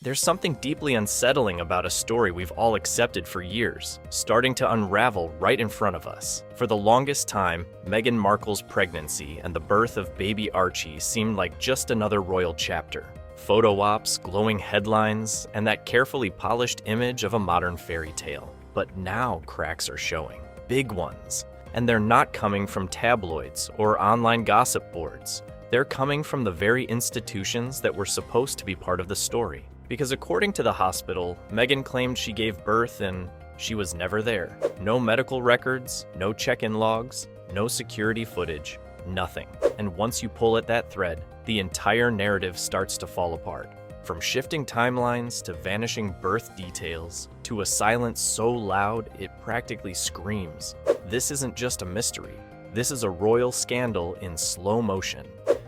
There's something deeply unsettling about a story we've all accepted for years, starting to unravel right in front of us. For the longest time, Meghan Markle's pregnancy and the birth of baby Archie seemed like just another royal chapter. Photo ops, glowing headlines, and that carefully polished image of a modern fairy tale. But now cracks are showing, big ones. And they're not coming from tabloids or online gossip boards. They're coming from the very institutions that were supposed to be part of the story. Because according to the hospital, Meghan claimed she gave birth and she was never there. No medical records, no check-in logs, no security footage, nothing. And once you pull at that thread, the entire narrative starts to fall apart. From shifting timelines to vanishing birth details to a silence so loud it practically screams. This isn't just a mystery. This is a royal scandal in slow motion.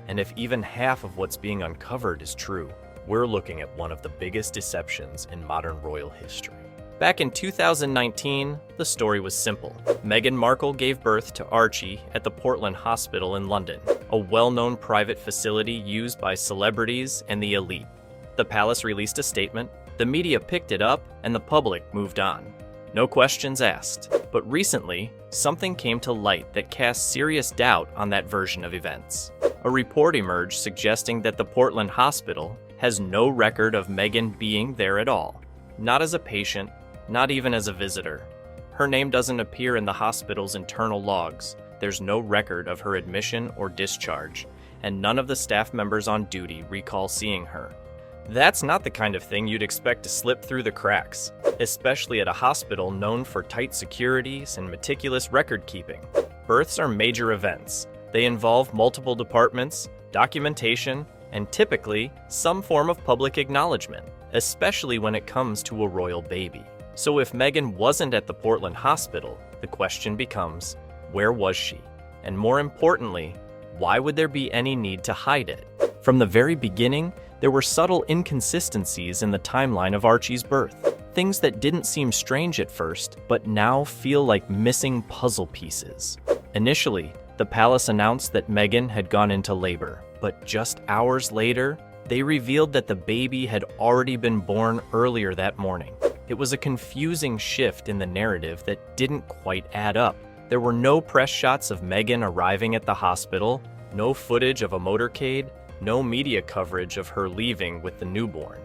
And if even half of what's being uncovered is true, we're looking at one of the biggest deceptions in modern royal history. Back in 2019, the story was simple. Meghan Markle gave birth to Archie at the Portland Hospital in London, a well-known private facility used by celebrities and the elite. The palace released a statement, the media picked it up, and the public moved on. No questions asked. But recently, something came to light that cast serious doubt on that version of events. A report emerged suggesting that the Portland Hospital has no record of Meghan being there at all. Not as a patient, not even as a visitor. Her name doesn't appear in the hospital's internal logs. There's no record of her admission or discharge, and none of the staff members on duty recall seeing her. That's not the kind of thing you'd expect to slip through the cracks, especially at a hospital known for tight securities and meticulous record keeping. Births are major events. They involve multiple departments, documentation, and typically some form of public acknowledgement, especially when it comes to a royal baby. So if Meghan wasn't at the Portland Hospital, the question becomes, where was she? And more importantly, why would there be any need to hide it? From the very beginning, there were subtle inconsistencies in the timeline of Archie's birth. Things that didn't seem strange at first, but now feel like missing puzzle pieces. Initially, the palace announced that Meghan had gone into labor, but just hours later, they revealed that the baby had already been born earlier that morning. It was a confusing shift in the narrative that didn't quite add up. There were no press shots of Meghan arriving at the hospital, no footage of a motorcade, no media coverage of her leaving with the newborn.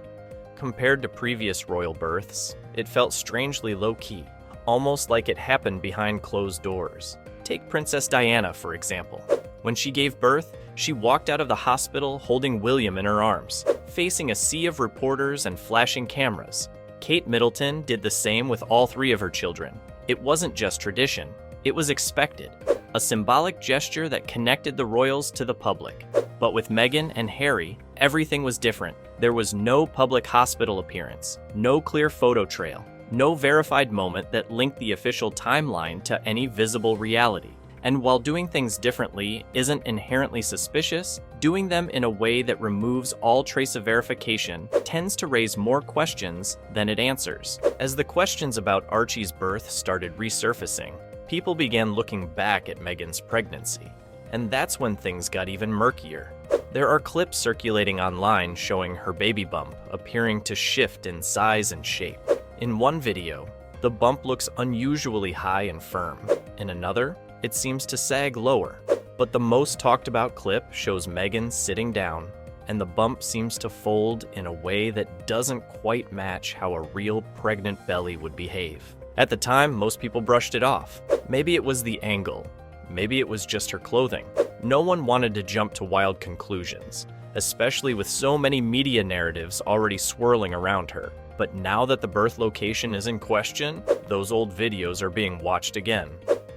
Compared to previous royal births, it felt strangely low-key, almost like it happened behind closed doors. Take Princess Diana, for example. When she gave birth, she walked out of the hospital holding William in her arms, facing a sea of reporters and flashing cameras. Kate Middleton did the same with all three of her children. It wasn't just tradition, it was expected, a symbolic gesture that connected the royals to the public. But with Meghan and Harry, everything was different. There was no public hospital appearance, no clear photo trail, no verified moment that linked the official timeline to any visible reality. And while doing things differently isn't inherently suspicious, doing them in a way that removes all trace of verification tends to raise more questions than it answers. As the questions about Archie's birth started resurfacing, people began looking back at Meghan's pregnancy. And that's when things got even murkier. There are clips circulating online showing her baby bump appearing to shift in size and shape. In one video, the bump looks unusually high and firm. In another, it seems to sag lower. But the most talked about clip shows Meghan sitting down, and the bump seems to fold in a way that doesn't quite match how a real pregnant belly would behave. At the time, most people brushed it off. Maybe it was the angle. Maybe it was just her clothing. No one wanted to jump to wild conclusions, especially with so many media narratives already swirling around her. But now that the birth location is in question, those old videos are being watched again.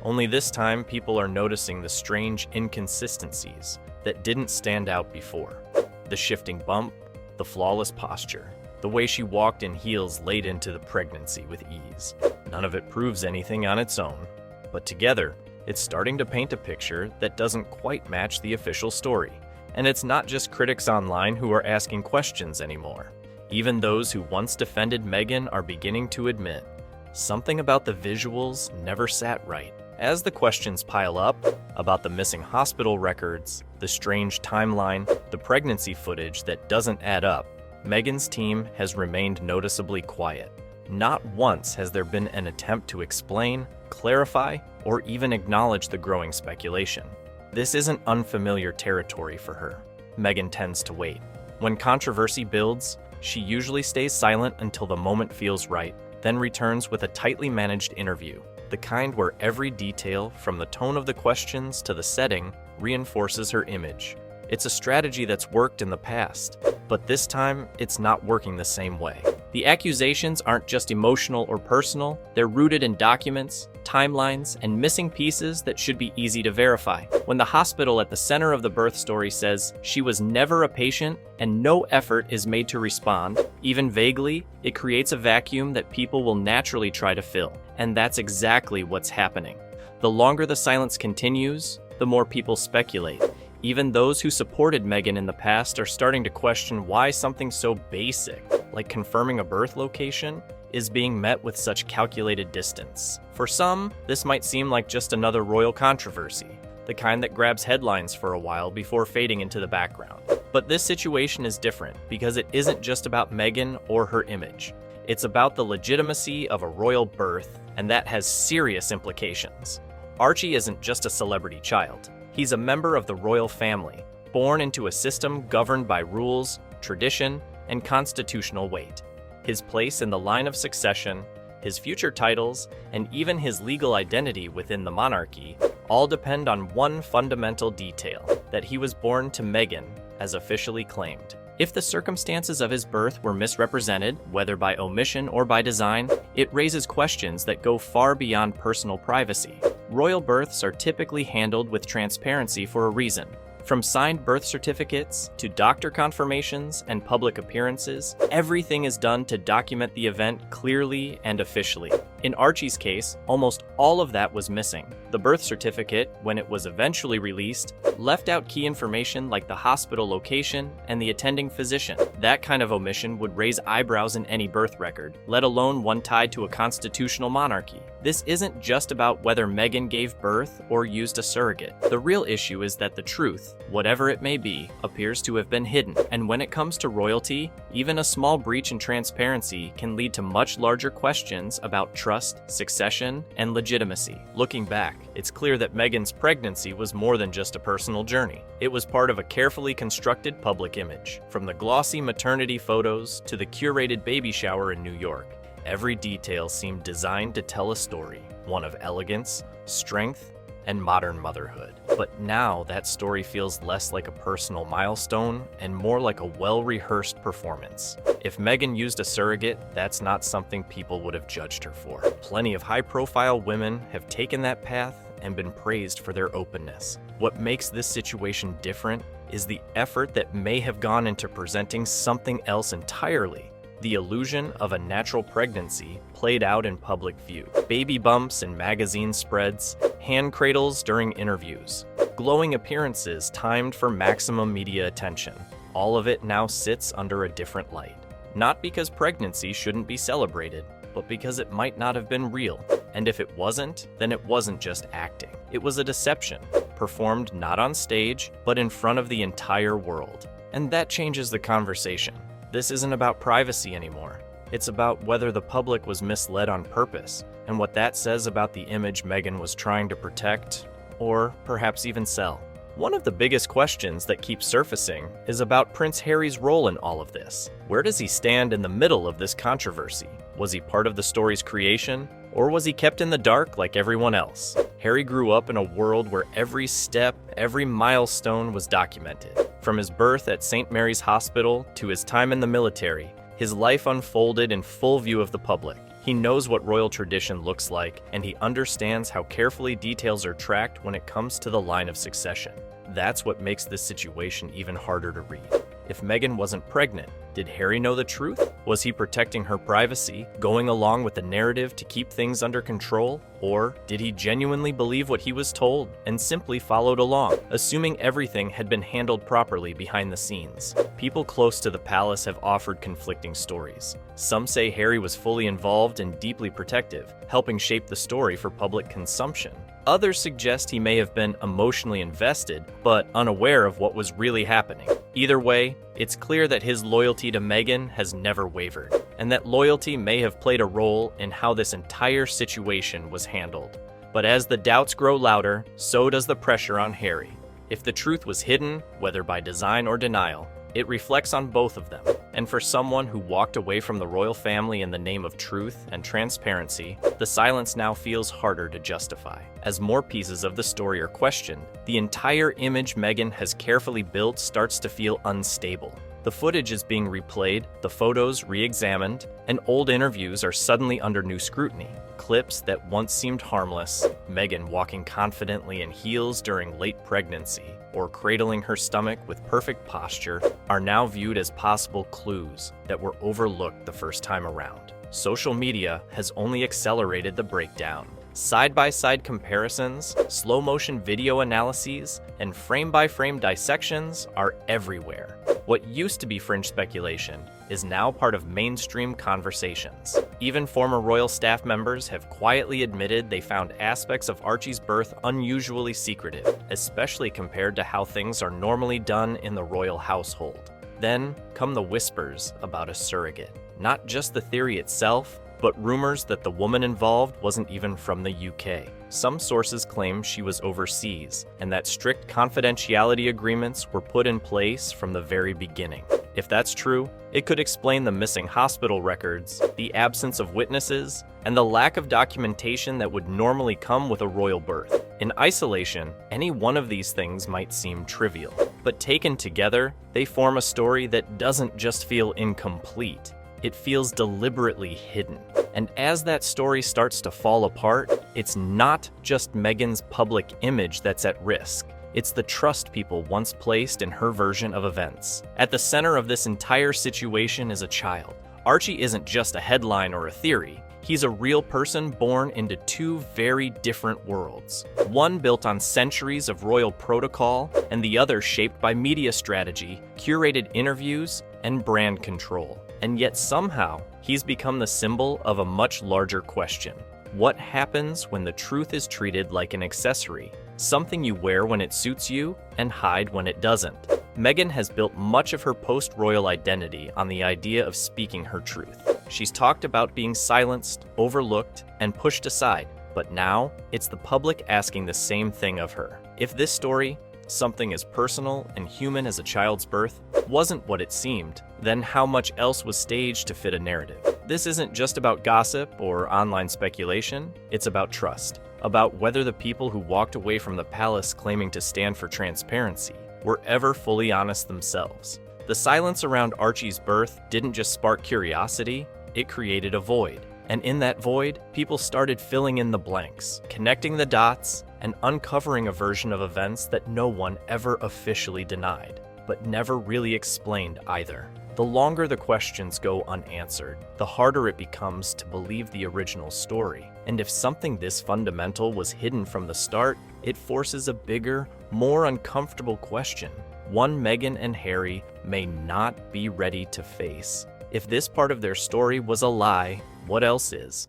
Only this time, people are noticing the strange inconsistencies that didn't stand out before. The shifting bump, the flawless posture, the way she walked in heels late into the pregnancy with ease. None of it proves anything on its own, but together, it's starting to paint a picture that doesn't quite match the official story. And it's not just critics online who are asking questions anymore. Even those who once defended Meghan are beginning to admit something about the visuals never sat right. As the questions pile up about the missing hospital records, the strange timeline, the pregnancy footage that doesn't add up, Meghan's team has remained noticeably quiet. Not once has there been an attempt to explain, clarify, or even acknowledge the growing speculation. This isn't unfamiliar territory for her. Meghan tends to wait. When controversy builds, she usually stays silent until the moment feels right, then returns with a tightly managed interview, the kind where every detail, from the tone of the questions to the setting, reinforces her image. It's a strategy that's worked in the past, but this time it's not working the same way. The accusations aren't just emotional or personal, they're rooted in documents, timelines, and missing pieces that should be easy to verify. When the hospital at the center of the birth story says she was never a patient and no effort is made to respond, even vaguely, it creates a vacuum that people will naturally try to fill. And that's exactly what's happening. The longer the silence continues, the more people speculate. Even those who supported Meghan in the past are starting to question why something so basic, like confirming a birth location, is being met with such calculated distance. For some, this might seem like just another royal controversy, the kind that grabs headlines for a while before fading into the background. But this situation is different because it isn't just about Meghan or her image. It's about the legitimacy of a royal birth, and that has serious implications. Archie isn't just a celebrity child. He's a member of the royal family, born into a system governed by rules, tradition, and constitutional weight. His place in the line of succession, his future titles, and even his legal identity within the monarchy all depend on one fundamental detail: that he was born to Meghan, as officially claimed. If the circumstances of his birth were misrepresented, whether by omission or by design, it raises questions that go far beyond personal privacy. Royal births are typically handled with transparency for a reason. From signed birth certificates to doctor confirmations and public appearances, everything is done to document the event clearly and officially. In Archie's case, almost all of that was missing. The birth certificate, when it was eventually released, left out key information like the hospital location and the attending physician. That kind of omission would raise eyebrows in any birth record, let alone one tied to a constitutional monarchy. This isn't just about whether Meghan gave birth or used a surrogate. The real issue is that the truth, whatever it may be, appears to have been hidden. And when it comes to royalty, even a small breach in transparency can lead to much larger questions about trust, succession, and legitimacy. Looking back, it's clear that Meghan's pregnancy was more than just a personal journey. It was part of a carefully constructed public image. From the glossy maternity photos to the curated baby shower in New York, every detail seemed designed to tell a story, one of elegance, strength, and modern motherhood. But now that story feels less like a personal milestone and more like a well-rehearsed performance. If Meghan used a surrogate, that's not something people would have judged her for. Plenty of high-profile women have taken that path and been praised for their openness. What makes this situation different is the effort that may have gone into presenting something else entirely. The illusion of a natural pregnancy played out in public view. Baby bumps in magazine spreads, hand cradles during interviews, glowing appearances timed for maximum media attention. All of it now sits under a different light. Not because pregnancy shouldn't be celebrated, but because it might not have been real. And if it wasn't, then it wasn't just acting. It was a deception, performed not on stage, but in front of the entire world. And that changes the conversation. This isn't about privacy anymore. It's about whether the public was misled on purpose, and what that says about the image Meghan was trying to protect, or perhaps even sell. One of the biggest questions that keeps surfacing is about Prince Harry's role in all of this. Where does he stand in the middle of this controversy? Was he part of the story's creation, or was he kept in the dark like everyone else? Harry grew up in a world where every step, every milestone was documented. From his birth at St. Mary's Hospital to his time in the military, his life unfolded in full view of the public. He knows what royal tradition looks like, and he understands how carefully details are tracked when it comes to the line of succession. That's what makes this situation even harder to read. If Meghan wasn't pregnant, did Harry know the truth? Was he protecting her privacy, going along with the narrative to keep things under control? Or did he genuinely believe what he was told and simply followed along, assuming everything had been handled properly behind the scenes? People close to the palace have offered conflicting stories. Some say Harry was fully involved and deeply protective, helping shape the story for public consumption. Others suggest he may have been emotionally invested, but unaware of what was really happening. Either way, it's clear that his loyalty to Meghan has never wavered, and that loyalty may have played a role in how this entire situation was handled. But as the doubts grow louder, so does the pressure on Harry. If the truth was hidden, whether by design or denial, it reflects on both of them. And for someone who walked away from the royal family in the name of truth and transparency, the silence now feels harder to justify. As more pieces of the story are questioned, the entire image Meghan has carefully built starts to feel unstable. The footage is being replayed, the photos re-examined, and old interviews are suddenly under new scrutiny. Clips that once seemed harmless, Meghan walking confidently in heels during late pregnancy, or cradling her stomach with perfect posture, are now viewed as possible clues that were overlooked the first time around. Social media has only accelerated the breakdown. Side-by-side comparisons, slow-motion video analyses, and frame-by-frame dissections are everywhere. What used to be fringe speculation is now part of mainstream conversations. Even former royal staff members have quietly admitted they found aspects of Archie's birth unusually secretive, especially compared to how things are normally done in the royal household. Then come the whispers about a surrogate. Not just the theory itself, but rumors that the woman involved wasn't even from the UK. Some sources claim she was overseas, and that strict confidentiality agreements were put in place from the very beginning. If that's true, it could explain the missing hospital records, the absence of witnesses, and the lack of documentation that would normally come with a royal birth. In isolation, any one of these things might seem trivial, but taken together, they form a story that doesn't just feel incomplete. It feels deliberately hidden. And as that story starts to fall apart, it's not just Meghan's public image that's at risk. It's the trust people once placed in her version of events. At the center of this entire situation is a child. Archie isn't just a headline or a theory. He's a real person born into two very different worlds. One built on centuries of royal protocol, and the other shaped by media strategy, curated interviews, and brand control. And yet somehow, he's become the symbol of a much larger question. What happens when the truth is treated like an accessory? Something you wear when it suits you and hide when it doesn't. Meghan has built much of her post-royal identity on the idea of speaking her truth. She's talked about being silenced, overlooked, and pushed aside, but now it's the public asking the same thing of her. If this story, something as personal and human as a child's birth, wasn't what it seemed, then how much else was staged to fit a narrative? This isn't just about gossip or online speculation, it's about trust. About whether the people who walked away from the palace claiming to stand for transparency were ever fully honest themselves. The silence around Archie's birth didn't just spark curiosity, it created a void. And in that void, people started filling in the blanks, connecting the dots, and uncovering a version of events that no one ever officially denied, but never really explained either. The longer the questions go unanswered, the harder it becomes to believe the original story. And if something this fundamental was hidden from the start, it forces a bigger, more uncomfortable question, one Meghan and Harry may not be ready to face. If this part of their story was a lie, what else is?